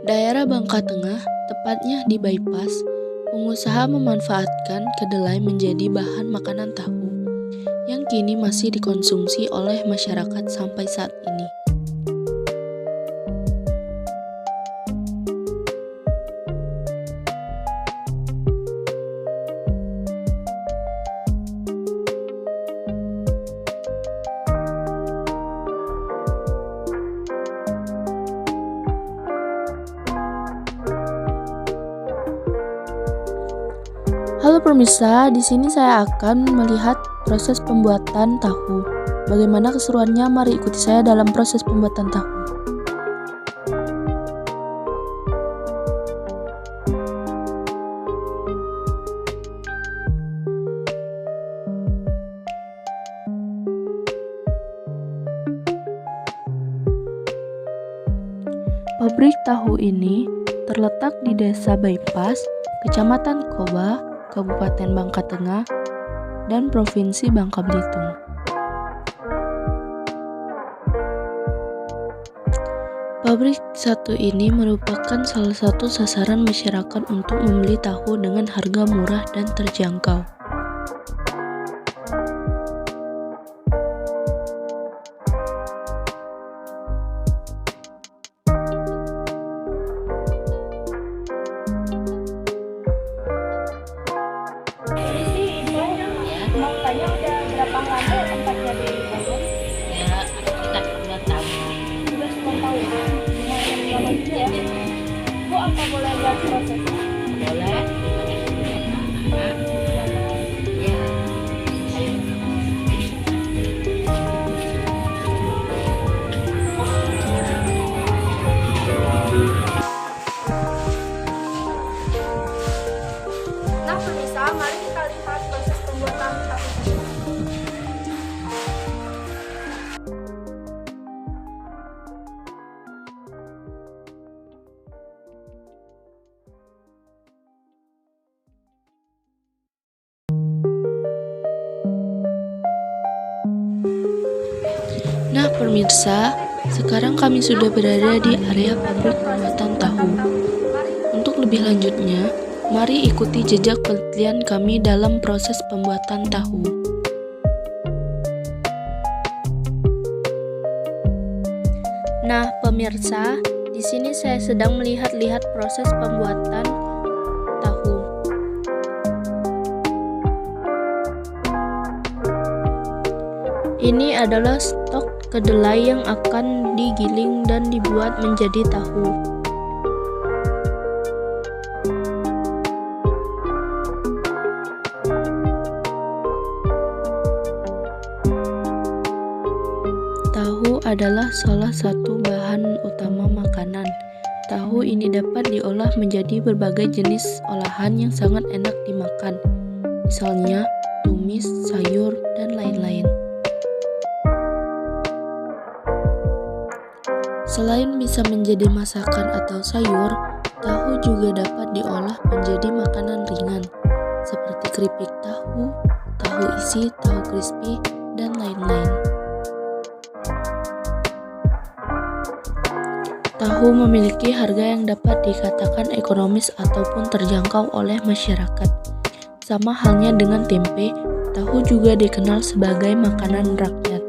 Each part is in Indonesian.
Daerah Bangka Tengah, tepatnya di Bypass, pengusaha memanfaatkan kedelai menjadi bahan makanan tahu, yang kini masih dikonsumsi oleh masyarakat sampai saat ini. Halo pemirsa, di sini saya akan melihat proses pembuatan tahu. Bagaimana keseruannya? Mari ikuti saya dalam proses pembuatan tahu. Pabrik tahu ini terletak di Desa Bypass, Kecamatan Koba, Kabupaten Bangka Tengah, dan Provinsi Bangka Belitung. Pabrik satu ini merupakan salah satu sasaran masyarakat untuk membeli tahu dengan harga murah dan terjangkau. Mau tanya udah berapa lama tempatnya di Bogor? Ya, sekitar 2 tahun. Sudah 10 tahun. Lumayan lama juga ya. Bu, apa boleh lihat prosesnya? Boleh. Ya. Nah, pemirsa, mari kita lihat proses pembuatan tahu tersebut. Nah pemirsa, sekarang kami sudah berada di area pabrik pembuatan tahu. Untuk lebih lanjutnya, mari ikuti jejak penelitian kami dalam proses pembuatan tahu. Nah pemirsa, di sini saya sedang melihat proses pembuatan tahu. Ini adalah stok kedelai yang akan digiling dan dibuat menjadi tahu. Tahu adalah salah satu bahan utama makanan. Tahu ini dapat diolah menjadi berbagai jenis olahan yang sangat enak dimakan, misalnya tumis, sayur, dan lain-lain. Selain bisa menjadi masakan atau sayur, tahu juga dapat diolah menjadi makanan ringan, seperti keripik tahu, tahu isi, tahu crispy, dan lain-lain. Tahu memiliki harga yang dapat dikatakan ekonomis ataupun terjangkau oleh masyarakat. Sama halnya dengan tempe, tahu juga dikenal sebagai makanan rakyat.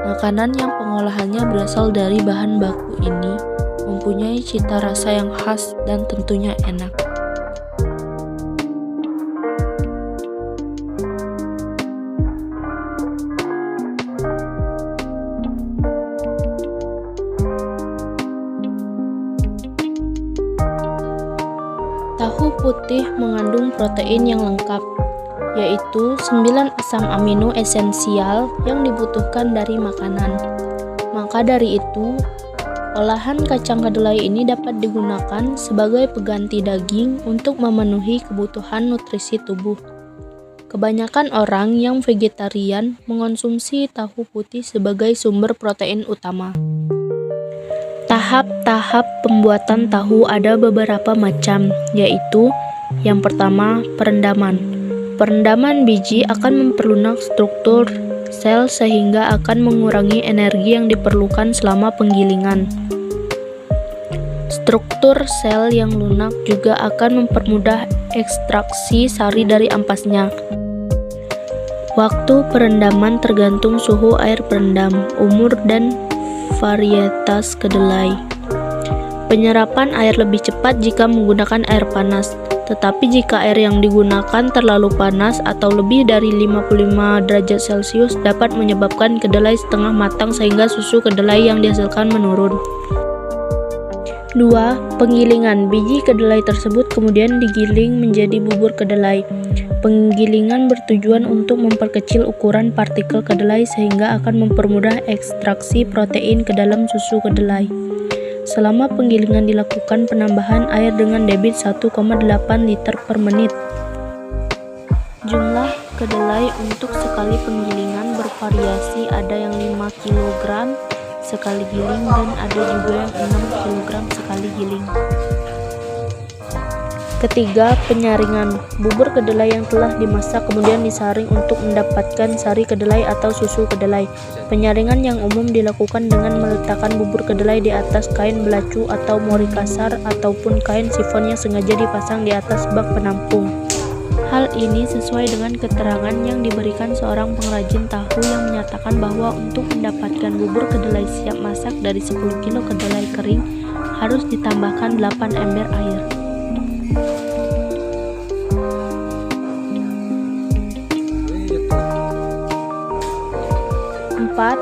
Makanan yang pengolahannya berasal dari bahan baku ini mempunyai cita rasa yang khas dan tentunya enak. Tahu putih mengandung protein yang lengkap, yaitu 9 asam amino esensial yang dibutuhkan dari makanan. Maka dari itu, olahan kacang kedelai ini dapat digunakan sebagai pengganti daging untuk memenuhi kebutuhan nutrisi tubuh. Kebanyakan orang yang vegetarian mengonsumsi tahu putih sebagai sumber protein utama. Tahap-tahap pembuatan tahu ada beberapa macam, yaitu yang pertama, perendaman. Perendaman biji akan memperlunak struktur sel sehingga akan mengurangi energi yang diperlukan selama penggilingan. Struktur sel yang lunak juga akan mempermudah ekstraksi sari dari ampasnya. Waktu perendaman tergantung suhu air perendam, umur, dan varietas kedelai. Penyerapan air lebih cepat jika menggunakan air panas, tetapi jika air yang digunakan terlalu panas atau lebih dari 55 derajat Celcius dapat menyebabkan kedelai setengah matang sehingga susu kedelai yang dihasilkan menurun. 2. Penggilingan. Biji kedelai tersebut kemudian digiling menjadi bubur kedelai. Penggilingan bertujuan untuk memperkecil ukuran partikel kedelai sehingga akan mempermudah ekstraksi protein ke dalam susu kedelai. Selama penggilingan dilakukan penambahan air dengan debit 1,8 liter per menit. Jumlah kedelai untuk sekali penggilingan bervariasi, ada yang 5 kg sekali giling dan ada juga yang 6 kg sekali giling. Ketiga, penyaringan. Bubur kedelai yang telah dimasak kemudian disaring untuk mendapatkan sari kedelai atau susu kedelai. Penyaringan yang umum dilakukan dengan meletakkan bubur kedelai di atas kain belacu atau mori kasar ataupun kain sifon yang sengaja dipasang di atas bak penampung. Hal ini sesuai dengan keterangan yang diberikan seorang pengrajin tahu yang menyatakan bahwa untuk mendapatkan bubur kedelai siap masak dari 10 kg kedelai kering harus ditambahkan 8 ember air. 4.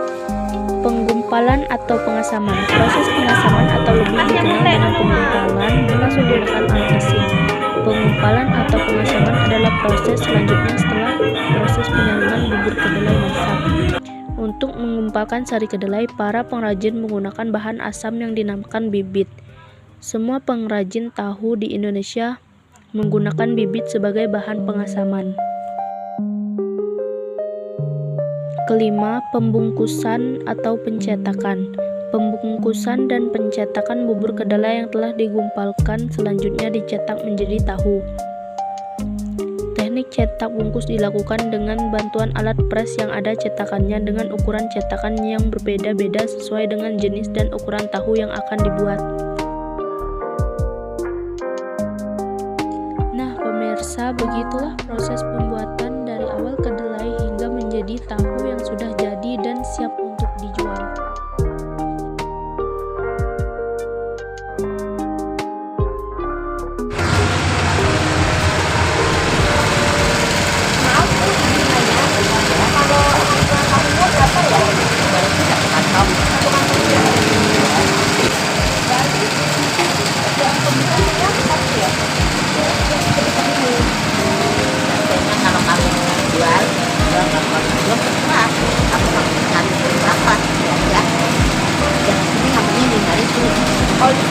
Penggumpalan atau pengasaman. Proses pengasaman atau lebih dikenal dengan penggumpalan berlangsung menggunakan alat mesin. Penggumpalan atau pengasaman adalah proses selanjutnya setelah proses penyaringan bubur kedelai masak. Untuk menggumpalkan sari kedelai, para pengrajin menggunakan bahan asam yang dinamakan bibit. Semua pengrajin tahu di Indonesia menggunakan bibit sebagai bahan pengasaman. Kelima, pembungkusan atau pencetakan. Pembungkusan dan pencetakan bubur kedelai yang telah digumpalkan selanjutnya dicetak menjadi tahu. Teknik cetak bungkus dilakukan dengan bantuan alat pres yang ada cetakannya dengan ukuran cetakan yang berbeda-beda sesuai dengan jenis dan ukuran tahu yang akan dibuat. Nah, pemirsa, begitulah proses pembuatan dari awal kedelai hingga menjadi tahu yang sudah jadi dan siap untuk dijual. Kalau kamu jual belum terserah kamu cari berapa ya. Yang ini namanya 5.000.